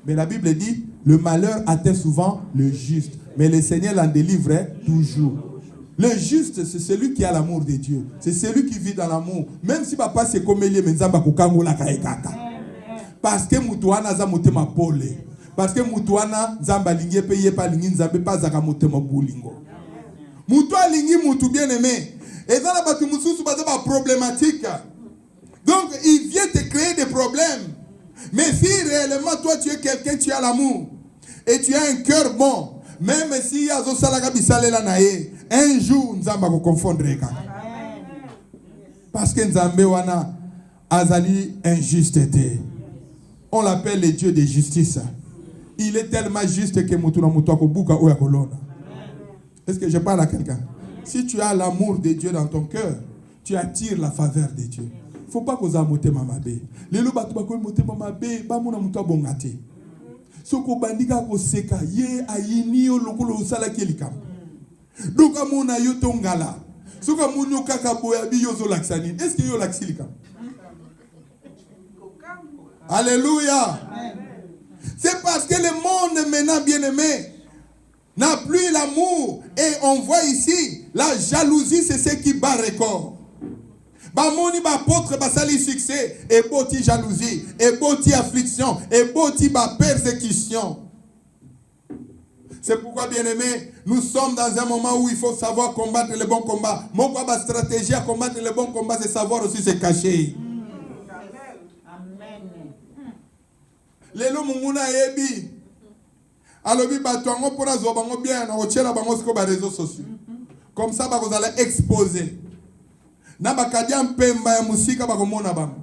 Mais la Bible dit, le malheur atteint souvent le juste. Mais le Seigneur l'en délivre toujours. Le juste, c'est celui qui a l'amour de Dieu. C'est celui qui vit dans l'amour. Même si papa c'est comme Elie, mais nzamba kukangola kaekaka. Parce que mutuana za motema pole. Parce que mutuana nzamba lingi pe yepa lingi nzambe pas zaka motema bulingo. Mutua lingi mutu bien aimé. Et dans la batu mususu ba problématique. Donc il vient te créer des problèmes. Mais si réellement toi tu es quelqu'un, tu as l'amour et tu as un cœur bon, même si y a zosalaka bisalela nae, un jour nzamba ko confondre ka. Parce que nzambe wana azali injusteté. On l'appelle le Dieu de justice. Il est tellement juste que mutuna mutu akobuka ou akolona. Est-ce que je parle à quelqu'un? Si tu as l'amour de Dieu dans ton cœur, tu attires la faveur de Dieu. Il ne faut pas que vous amontez mamabe. Les lois batu bako moté mamabe, ba mona mutu abongate. Soko bandika ko seka ye ayini o lokolo usala kelikam. Donc amona yo tongala. Soko amunyo kaka boya bi yo zo laksani. Est-ce que yo laksilikam? Alléluia. C'est parce que le monde maintenant bien-aimé n'a plus l'amour. Et on voit ici, la jalousie, c'est ce qui bat record. Bamoni ba apôtre basali succès, et boti jalousie, et boti affliction, et boti ba persécution. C'est pourquoi, bien-aimé, nous sommes dans un moment où il faut savoir combattre le bon combat. Mon combat stratégie à combattre le bon combat, c'est savoir aussi se cacher. Lelo munguna yebi. Alobi batuango pona zobango bien na ochela bango siko ba réseaux sociaux. Comme ça ba vous allez exposer. Na bakadia mpemba ya musika ba komona bango.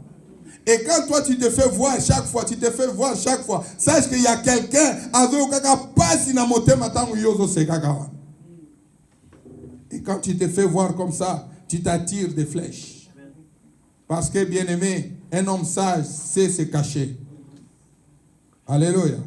Et quand toi tu te fais voir chaque fois, sache qu'il y a quelqu'un azo kaka pasi na motema tangu yozo sekaka. Et quand tu te fais voir comme ça, tu t'attires des flèches. Parce que bien aimé, un homme sage sait se cacher. Alléluia.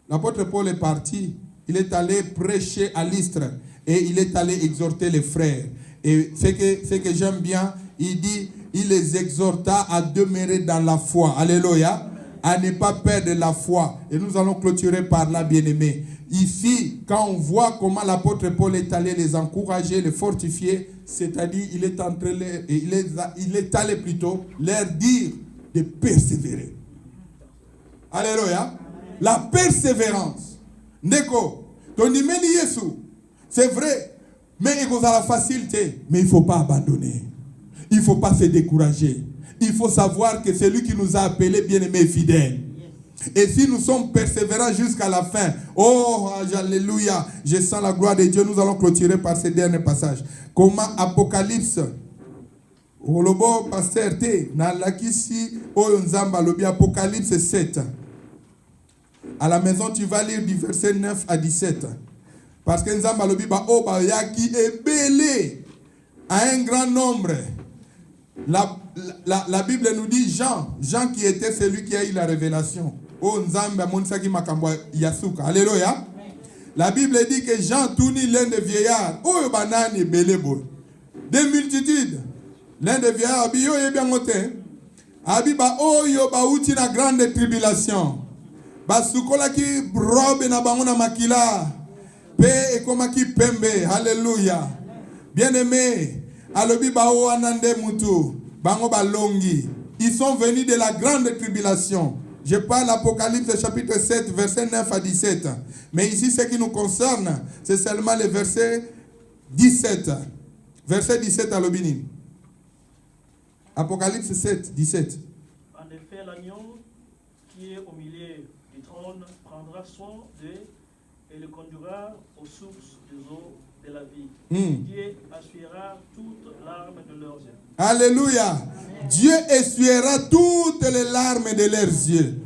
L'apôtre Paul est parti. Il est allé prêcher à Lystre. Et il est allé exhorter les frères. Et ce que j'aime bien, il dit, il les exhorta à demeurer dans la foi. Alléluia. À ne pas perdre la foi. Et nous allons clôturer par là, bien-aimés. Ici, quand on voit comment l'apôtre Paul est allé les encourager, les fortifier, c'est-à-dire il est allé plutôt leur dire de persévérer. Alléluia. La persévérance. Neko, ton imeni Yesu, c'est vrai, mais il y a la facilité. Mais il ne faut pas abandonner. Il ne faut pas se décourager. Il faut savoir que c'est lui qui nous a appelés bien-aimés et fidèles. Et si nous sommes persévérants jusqu'à la fin, oh, alléluia, je sens la gloire de Dieu. Nous allons clôturer par ce dernier passage. Comment Apocalypse, Olobo Pasteur T, Nalakisi, Oyonzamba, Lobi Apocalypse 7. À la maison, tu vas lire du verset 9 à 17. Parce que Nzamba Lobi Ba Oba Yaki est belé à un grand nombre. La Bible nous dit Jean qui était celui qui a eu la révélation. Oh Nzamba Monsaki Makambwa Yasuka. Alléluia. La Bible dit que Jean tourne l'un des vieillards. Oh banani belebo. Des multitudes. L'un des vieillards Abi yo bien moté. Abi ba oh yo ba uti na grande tribulation. Basukola ki robe na bangona makila. Pe ekomaki pembe. Alléluia. Bien-aimé. Alobi ba o anande mutu. Bango balongi. Ils sont venus de la grande tribulation. Je parle Apocalypse chapitre 7, verset 9 à 17. Mais ici, ce qui nous concerne, c'est seulement le verset 17. Verset 17 à l'Obini. Apocalypse 7, 17. En effet, l'agneau qui est au milieu du trône prendra soin d'eux et le conduira aux sources des eaux de la vie. Dieu essuiera toutes larmes de leurs yeux. Alléluia. Amen. Dieu essuiera toutes les larmes de leurs yeux.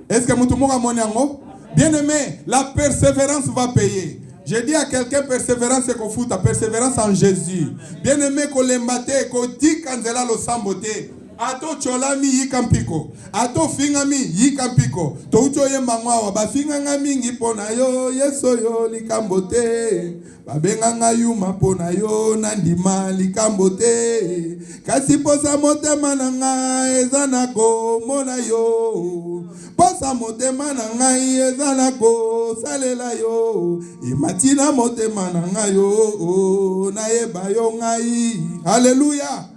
Est-ce que Moutoumouka Moniango? Bien-aimé, la persévérance va payer. Je dis à quelqu'un, persévérance c'est qu'on fout ta persévérance en Jésus. Bien-aimé, qu'on l'embate, qu'on dit kanzela lo sambote. Ato cholami yikampiko. Ato fingami yikampiko. To ucho yembangwa ba finganga mingi pona yo yeso yo likambote. Babenganga yuma pona yo nandima likambote. Kasi posa motema nanga ezana ko mona yo. Posa Pasa motema na ngai ezala ko salela yo. Ematina motema na ngai yo na yeba yo ngai. Alléluia.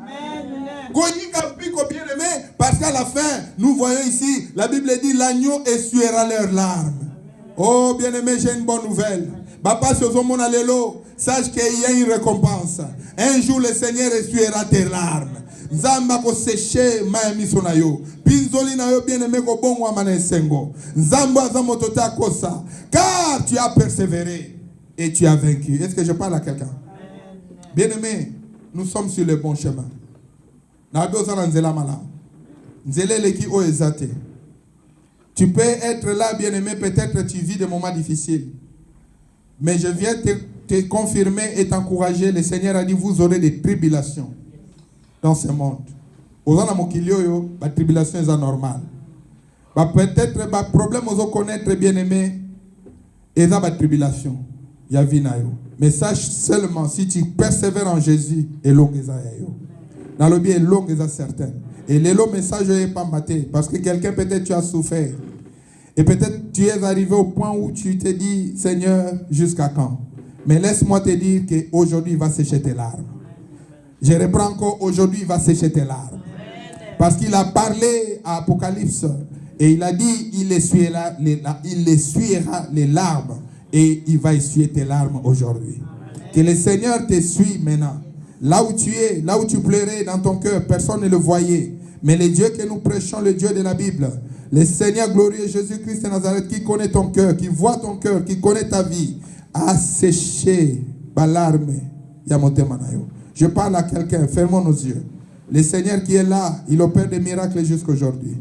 Bien-aimé, parce qu'à la fin, nous voyons ici, la Bible dit l'agneau essuiera leurs larmes. Oh, bien-aimé, j'ai une bonne nouvelle. Papa, sache qu'il y a une récompense. Un jour, le Seigneur essuiera tes larmes. Nzamba ko séché maemi sonayo. Pinzoli na yo bien-aimé ko bongo amane sengo. Nzamba za motota kosa. Car tu as persévéré et tu as vaincu. Est-ce que je parle à quelqu'un? Bien-aimé, nous sommes sur le bon chemin. Tu peux être là, bien-aimé, peut-être tu vis des moments difficiles. Mais je viens te confirmer et t'encourager. Le Seigneur a dit, vous aurez des tribulations dans ce monde. La tribulation est normale. Peut-être le problème vous connaître, bien-aimé, et la tribulation. Mais sache seulement, si tu persévères en Jésus, et long dans le bien long et certain. Et le long message n'est pas maté. Parce que quelqu'un, peut-être tu as souffert. Et peut-être tu es arrivé au point où tu te dis, Seigneur, jusqu'à quand? Mais laisse-moi te dire qu'aujourd'hui, il va sécher tes larmes. Je reprends encore, aujourd'hui, il va sécher tes larmes. Parce qu'il a parlé à Apocalypse. Et il a dit, il essuiera les larmes. Et il va essuyer tes larmes aujourd'hui. Que le Seigneur te suit maintenant. Là où tu es, là où tu pleurais dans ton cœur, personne ne le voyait. Mais le Dieu que nous prêchons, le Dieu de la Bible, le Seigneur glorieux Jésus-Christ de Nazareth, qui connaît ton cœur, qui voit ton cœur, qui connaît ta vie, a séché ma larme. Je parle à quelqu'un, fermons nos yeux. Le Seigneur qui est là, il opère des miracles jusqu'à aujourd'hui.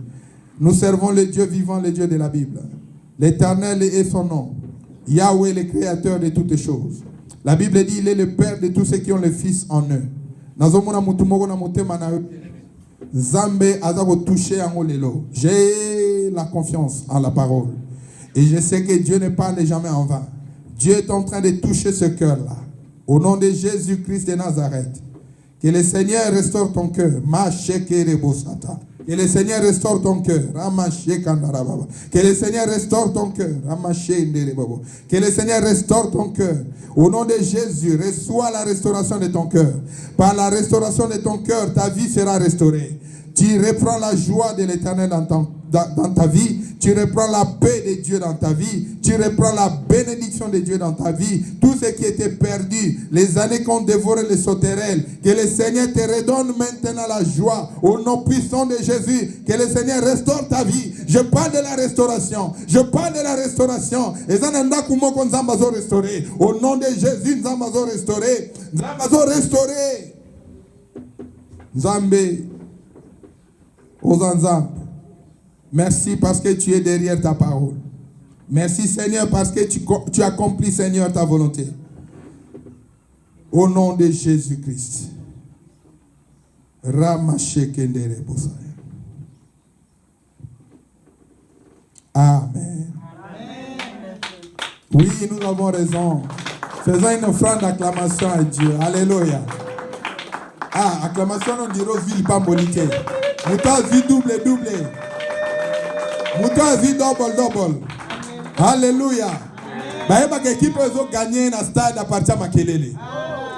Nous servons le Dieu vivant, le Dieu de la Bible. L'Éternel est son nom. Yahweh, le créateur de toutes choses. La Bible dit il est le père de tous ceux qui ont le fils en eux. J'ai la confiance en la parole. Et je sais que Dieu ne parle jamais en vain. Dieu est en train de toucher ce cœur-là. Au nom de Jésus-Christ de Nazareth. Que le Seigneur restaure ton cœur. Que le Seigneur restaure ton cœur. Que le Seigneur restaure ton cœur. Que le Seigneur restaure ton cœur. Au nom de Jésus, reçois la restauration de ton cœur. Par la restauration de ton cœur, ta vie sera restaurée. Tu reprends la joie de l'Éternel dans ta vie. Tu reprends la paix de Dieu dans ta vie. Tu reprends la bénédiction de Dieu dans ta vie. Tout ce qui était perdu, les années qu'on dévorait les sauterelles, que le Seigneur te redonne maintenant la joie. Au nom puissant de Jésus, que le Seigneur restaure ta vie. Je parle de la restauration. Je parle de la restauration. Et ça n'a pas restauré. Au nom de Jésus, nous avons restauré. Nous avons restauré. Zambé. Merci parce que tu es derrière ta parole. Merci Seigneur parce que tu accomplis Seigneur ta volonté. Au nom de Jésus-Christ. Amen. Oui, nous avons raison. Faisons une offrande d'acclamation à Dieu. Alléluia. Ah, acclamation on dirait ville pas bonité. Mouta vie double. Mouta vie double. Alléluia. Bah, équipe ont gagné dans le stade à partir de Makelele.